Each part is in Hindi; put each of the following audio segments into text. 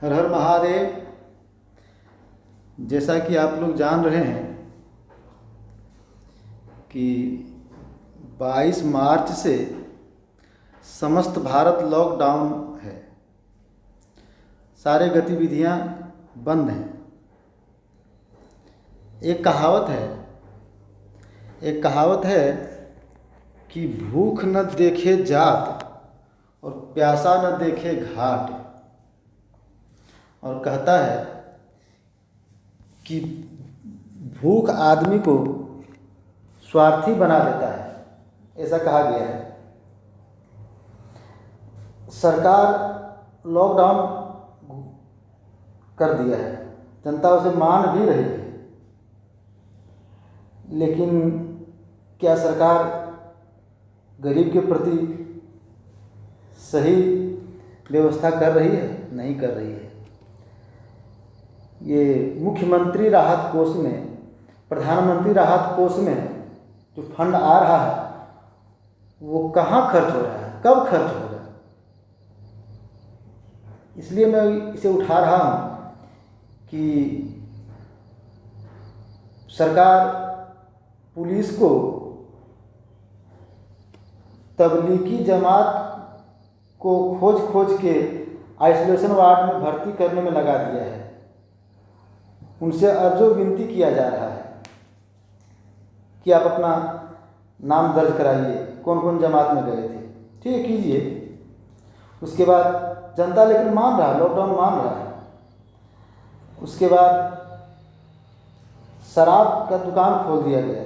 हर हर महादेव। जैसा कि आप लोग जान रहे हैं कि 22 मार्च से समस्त भारत लॉकडाउन है। सारे गतिविधियां बंद हैं। एक कहावत है कि भूख न देखे जात और प्यासा न देखे घाट, और कहता है कि भूख आदमी को स्वार्थी बना देता है, ऐसा कहा गया है। सरकार लॉकडाउन कर दिया है, जनता उसे मान भी रही है, लेकिन क्या सरकार गरीब के प्रति सही व्यवस्था कर रही है? नहीं कर रही है। ये मुख्यमंत्री राहत कोष में, प्रधानमंत्री राहत कोष में जो फंड आ रहा है वो कहाँ खर्च हो रहा है, कब खर्च होगा? इसलिए मैं इसे उठा रहा हूँ कि सरकार पुलिस को तबलीगी जमात को खोज के आइसोलेशन वार्ड में भर्ती करने में लगा दिया है। उनसे अर्जो विनती किया जा रहा है कि आप अपना नाम दर्ज कराइए, कौन कौन जमात में गए थे, ठीक है, कीजिए। उसके बाद जनता लेकिन मान रहा है, लॉकडाउन मान रहा है। उसके बाद शराब का दुकान खोल दिया गया।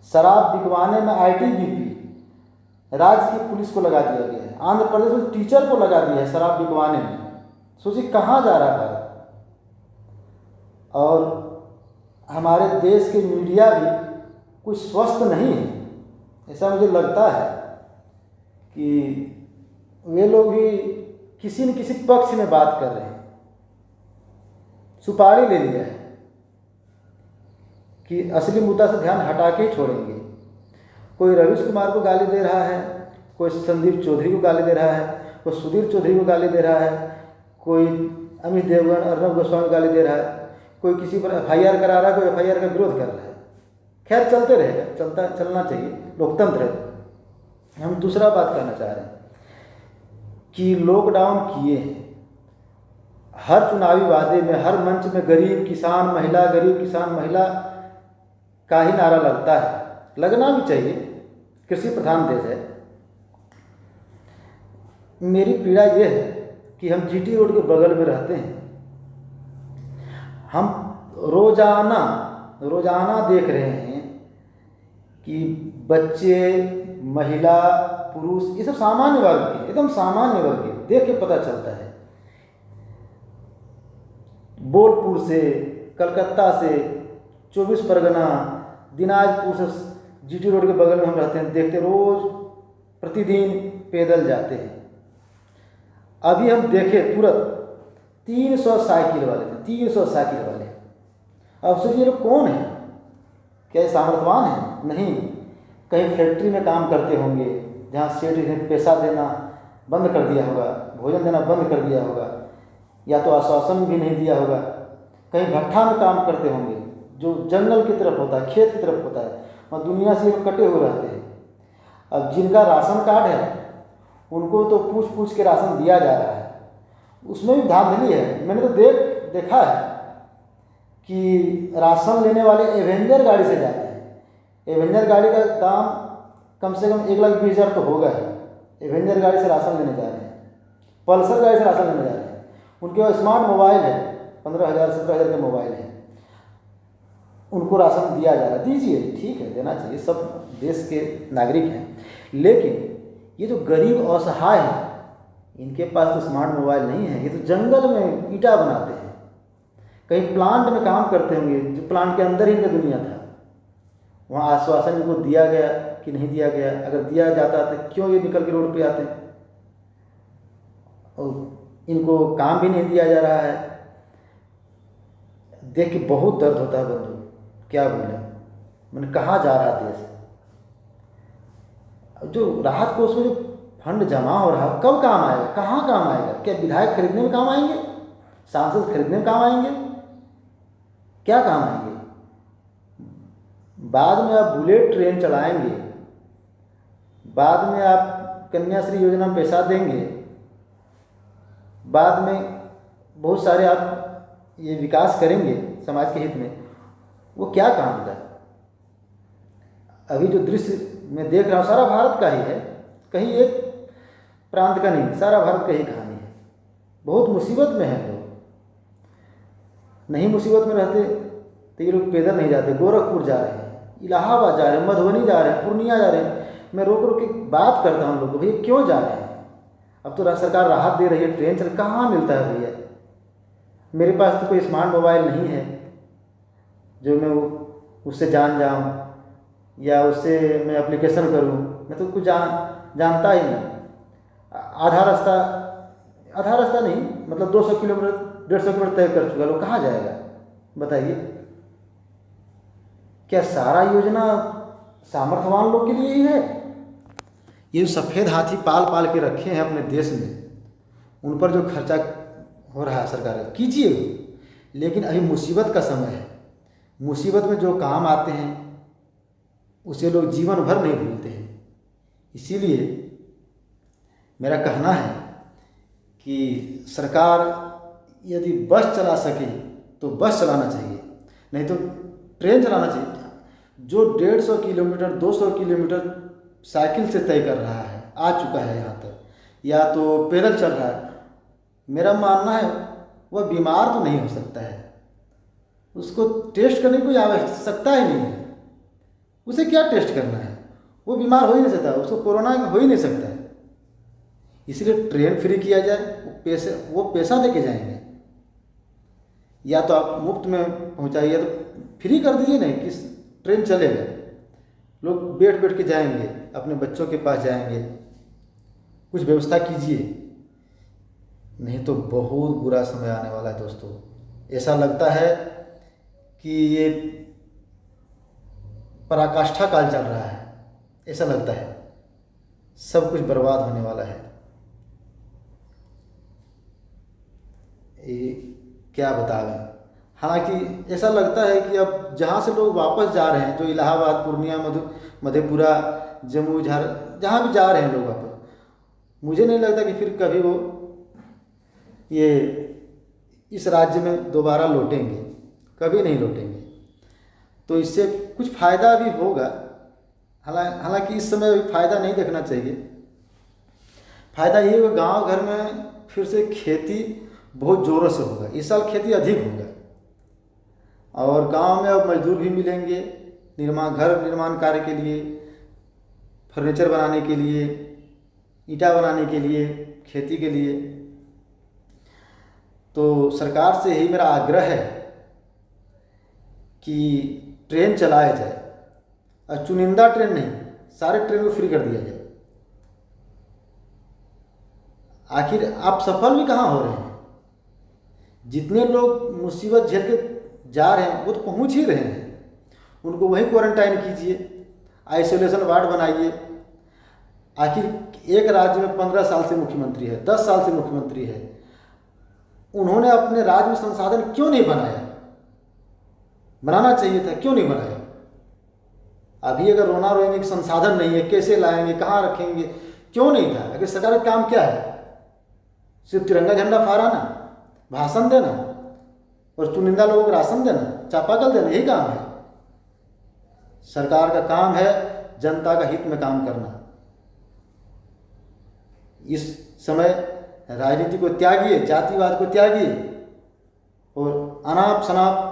शराब बिकवाने में आईटीबीपी राज्य की पुलिस को लगा दिया गया है। आंध्र प्रदेश में टीचर को लगा दिया है शराब बिकवाने में। सोचिए कहाँ जा रहा है भारत। और हमारे देश के मीडिया भी कुछ स्वस्थ नहीं है, ऐसा मुझे लगता है कि वे लोग भी किसी न किसी पक्ष में बात कर रहे हैं। सुपारी ले लिया है कि असली मुद्दा से ध्यान हटा के ही छोड़ेंगे। कोई रवीश कुमार को गाली दे रहा है, कोई संदीप चौधरी को गाली दे रहा है, कोई सुधीर चौधरी को गाली दे रहा है, कोई अमित देवगन, अर्नब गोस्वामी को गाली दे रहा है, कोई किसी पर एफआईआर करा रहा है, कोई एफआईआर का विरोध कर रहा है। खैर चलते रहेगा, चलना चाहिए, लोकतंत्र है। हम दूसरा बात कहना चाह रहे हैं कि लॉकडाउन किए हैं, हर चुनावी वादे में, हर मंच में गरीब किसान महिला, गरीब किसान महिला का ही नारा लगता है। लगना भी चाहिए, कृषि प्रधान देश है। मेरी पीड़ा यह है कि हम जीटी रोड के बगल में रहते हैं। हम रोजाना देख रहे हैं कि बच्चे, महिला, पुरुष, ये सब सामान्य वर्ग के, एकदम सामान्य वर्ग के, देख के पता चलता है। बोलपुर से, कलकत्ता से, 24 परगना, दिनाजपुर से, जीटी रोड के बगल में हम रहते हैं, देखते रोज प्रतिदिन पैदल जाते हैं। अभी हम देखे तुरंत 300 साइकिल वाले थे, 300 साइकिल वाले। अब सोचिए लोग कौन है? क्या ये सामर्थ्यवान है? नहीं, कहीं फैक्ट्री में काम करते होंगे जहाँ सेठ ने पैसा देना बंद कर दिया होगा, भोजन देना बंद कर दिया होगा, या तो आश्वासन भी नहीं दिया होगा। कहीं भट्ठा में काम करते होंगे जो जंगल की तरफ होता है, खेत की तरफ होता है, और दुनिया से कटे हुए रहते हैं। अब जिनका राशन कार्ड है उनको तो पूछ के राशन दिया जा रहा है, उसमें भी धांधली है। मैंने तो देखा है कि राशन लेने वाले एवेंजर गाड़ी से जाते हैं। एवेंजर गाड़ी का दाम कम से कम 1,20,000 तो होगा ही। एवेंजर गाड़ी से राशन लेने जा रहे हैं, पल्सर गाड़ी से राशन लेने जा रहे हैं। उनके पास स्मार्ट मोबाइल है, 15,000 17,000 के मोबाइल है, उनको राशन दिया जा रहा है। दीजिए, ठीक है, देना चाहिए, सब देश के नागरिक हैं। लेकिन ये जो गरीब असहाय हैं, इनके पास तो स्मार्ट मोबाइल नहीं है। ये तो जंगल में ईंटा बनाते हैं, कहीं प्लांट में काम करते होंगे, जो प्लांट के अंदर ही इनका दुनिया था। वहाँ आश्वासन इनको दिया गया कि नहीं दिया गया? अगर दिया जाता तो क्यों ये निकल के रोड पे आते? और इनको काम भी नहीं दिया जा रहा है। देख के बहुत दर्द होता है बंधु, क्या बोले। मैंने कहाँ जा रहा देश? जो राहत कोष में जो फंड जमा हो रहा, कब काम आएगा, कहाँ काम आएगा? क्या विधायक खरीदने में काम आएंगे? सांसद खरीदने में काम आएंगे? क्या काम आएंगे? बाद में आप बुलेट ट्रेन चलाएंगे, बाद में आप कन्याश्री योजना में पैसा देंगे, बाद में बहुत सारे आप ये विकास करेंगे समाज के हित में, वो क्या काम का? अभी जो दृश्य मैं देख रहा हूँ सारा भारत का ही है, कहीं एक प्रांत का नहीं, सारा भारत का ही कहानी है। बहुत मुसीबत में है लोग। नहीं मुसीबत में रहते तो ये लोग पैदल नहीं जाते, गोरखपुर जा रहे हैं, इलाहाबाद जा रहे हैं, मधुबनी जा रहे हैं, पूर्णिया जा रहे हैं। मैं रोक रोक के बात करता हूँ लोगों को, भैया क्यों जा रहे हैं? अब तो सरकार राहत दे रही है, ट्रेन चल, कहाँ मिलता है भैया? मेरे पास तो कोई स्मार्ट मोबाइल नहीं है जो मैं उससे जान जाऊँ या उससे मैं एप्लीकेशन करूँ। मैं तो कुछ जानता ही नहीं। आधा रास्ता नहीं, मतलब 200 किलोमीटर 150 किलोमीटर तय कर चुका, लोग कहाँ जाएगा बताइए? क्या सारा योजना सामर्थ्यवान लोग के लिए ही है? ये सफ़ेद हाथी पाल पाल के रखे हैं अपने देश में, उन पर जो खर्चा हो रहा है सरकार कीजिए, लेकिन अभी मुसीबत का समय है। मुसीबत में जो काम आते हैं उसे लोग जीवन भर नहीं भूलते हैं। इसीलिए मेरा कहना है कि सरकार यदि बस चला सके तो बस चलाना चाहिए, नहीं तो ट्रेन चलाना चाहिए। जो 150 किलोमीटर 200 किलोमीटर साइकिल से तय कर रहा है, आ चुका है यहाँ तक, या तो पैदल चल रहा है, मेरा मानना है वह बीमार तो नहीं हो सकता है। उसको टेस्ट करने की कोई आवश्यकता ही नहीं है। उसे क्या टेस्ट करना है? वो बीमार हो ही नहीं सकता, उसको कोरोना हो ही नहीं सकता है। इसलिए ट्रेन फ्री किया जाए, वो पैसा दे के जाएंगे, या तो आप मुफ्त में पहुंचाइए, या तो फ्री कर दीजिए, नहीं कि ट्रेन चलेगा, लोग बैठ बैठ के जाएंगे, अपने बच्चों के पास जाएंगे। कुछ व्यवस्था कीजिए, नहीं तो बहुत बुरा समय आने वाला है दोस्तों। ऐसा लगता है कि ये पराकाष्ठा काल चल रहा है, ऐसा लगता है सब कुछ बर्बाद होने वाला है। ये क्या बतावें। हालांकि ऐसा लगता है कि अब जहाँ से लोग वापस जा रहे हैं, जो इलाहाबाद, पूर्णिया, मधेपुरा, जम्मू, जहाँ भी जा रहे हैं लोग वापस, मुझे नहीं लगता कि फिर कभी वो ये इस राज्य में दोबारा लौटेंगे, कभी नहीं लौटेंगे। तो इससे कुछ फ़ायदा भी होगा, हालांकि इस समय फ़ायदा नहीं देखना चाहिए। फ़ायदा ये होगा, गांव घर में फिर से खेती बहुत ज़ोरों से होगा। इस साल खेती अधिक होगा, और गांव में अब मजदूर भी मिलेंगे घर निर्माण कार्य के लिए, फर्नीचर बनाने के लिए, ईंटा बनाने के लिए, खेती के लिए। तो सरकार से यही मेरा आग्रह है कि ट्रेन चलाया जाए, और चुनिंदा ट्रेन नहीं, सारे ट्रेन को फ्री कर दिया जाए। आखिर आप सफल भी कहाँ हो रहे हैं? जितने लोग मुसीबत झेल के जा रहे हैं वो तो पहुँच ही रहे हैं, उनको वहीं क्वारंटाइन कीजिए, आइसोलेशन वार्ड बनाइए। आखिर एक राज्य में 15 साल से मुख्यमंत्री है, 10 साल से मुख्यमंत्री है, उन्होंने अपने राज्य में संसाधन क्यों नहीं बनाया? बनाना चाहिए था, क्यों नहीं बनाया? अभी अगर रोना रोएंगे कि संसाधन नहीं है, कैसे लाएंगे, कहाँ रखेंगे, क्यों नहीं था? अगर सरकार का काम क्या है? सिर्फ तिरंगा झंडा फहराना, भाषण देना और चुनिंदा लोगों को राशन देना, चापाकल देना, यही काम है। सरकार का काम है जनता का हित में काम करना। इस समय राजनीति को त्यागिए, जातिवाद को त्यागिए, और अनाप शनाप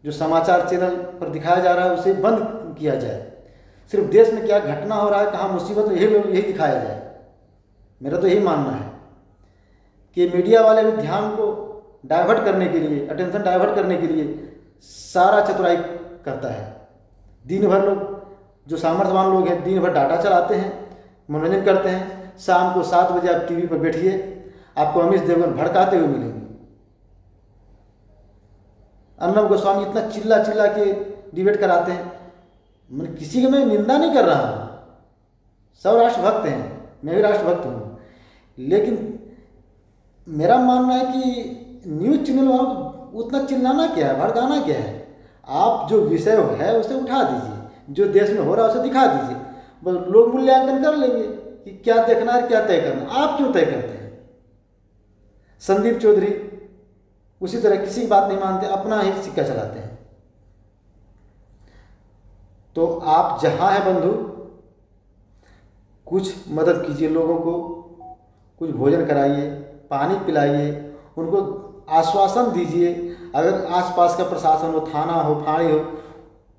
जो समाचार चैनल पर दिखाया जा रहा है उसे बंद किया जाए। सिर्फ देश में क्या घटना हो रहा है, कहाँ मुसीबत, यही दिखाया जाए। मेरा तो यही मानना है कि मीडिया वाले भी ध्यान को डाइवर्ट करने के लिए, अटेंशन डाइवर्ट करने के लिए सारा चतुराई करता है। दिन भर लोग, जो सामर्थ्यवान लोग हैं, दिन भर डाटा चलाते हैं, मनोरंजन करते हैं। शाम को 7 बजे आप टीवी पर बैठिए, आपको अमित देवगन भड़काते हुए मिलेंगे। अर्नब गोस्वामी इतना चिल्ला चिल्ला के डिबेट कराते हैं। मैं किसी की मैं निंदा नहीं कर रहा हूँ, सब राष्ट्रभक्त हैं, मैं भी राष्ट्रभक्त हूँ, लेकिन मेरा मानना है कि न्यूज़ चैनल वालों को उतना चिल्लाना क्या है, भड़काना क्या है। आप जो विषय है उसे उठा दीजिए, जो देश में हो रहा है उसे दिखा दीजिए, बस लोग मूल्यांकन कर लेंगे कि क्या देखना है, क्या तय करना। आप क्यों तय करते हैं? संदीप चौधरी उसी तरह किसी की बात नहीं मानते, अपना ही सिक्का चलाते हैं। तो आप जहाँ हैं बंधु, कुछ मदद कीजिए लोगों को, कुछ भोजन कराइए, पानी पिलाइए, उनको आश्वासन दीजिए। अगर आसपास का प्रशासन हो, थाना हो, फाड़ी हो,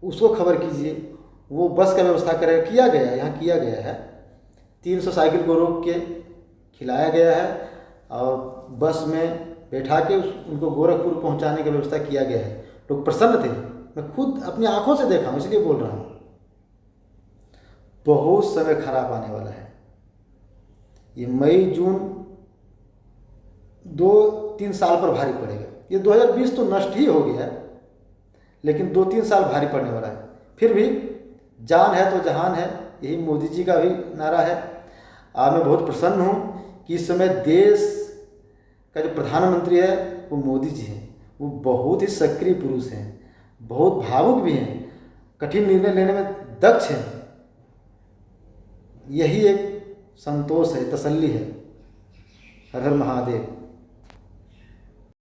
उसको खबर कीजिए, वो बस का व्यवस्था करे। किया गया है, यहाँ किया गया है, 300 साइकिल को रोक के खिलाया गया है और बस में बैठा के उनको गोरखपुर पहुंचाने की व्यवस्था किया गया है। लोग प्रसन्न थे, मैं खुद अपनी आंखों से देखा हूँ, इसलिए बोल रहा हूँ। बहुत समय खराब आने वाला है। ये मई जून 2-3 साल पर भारी पड़ेगा। ये 2020 तो नष्ट ही हो गया है, लेकिन 2-3 साल भारी पड़ने वाला है। फिर भी जान है तो जहान है, यही मोदी जी का भी नारा है। मैं बहुत प्रसन्न हूँ कि इस समय देश का जो प्रधानमंत्री है वो मोदी जी हैं। वो बहुत ही सक्रिय पुरुष हैं, बहुत भावुक भी हैं, कठिन निर्णय लेने में दक्ष हैं। यही एक संतोष है, तसल्ली है। हर हर महादेव।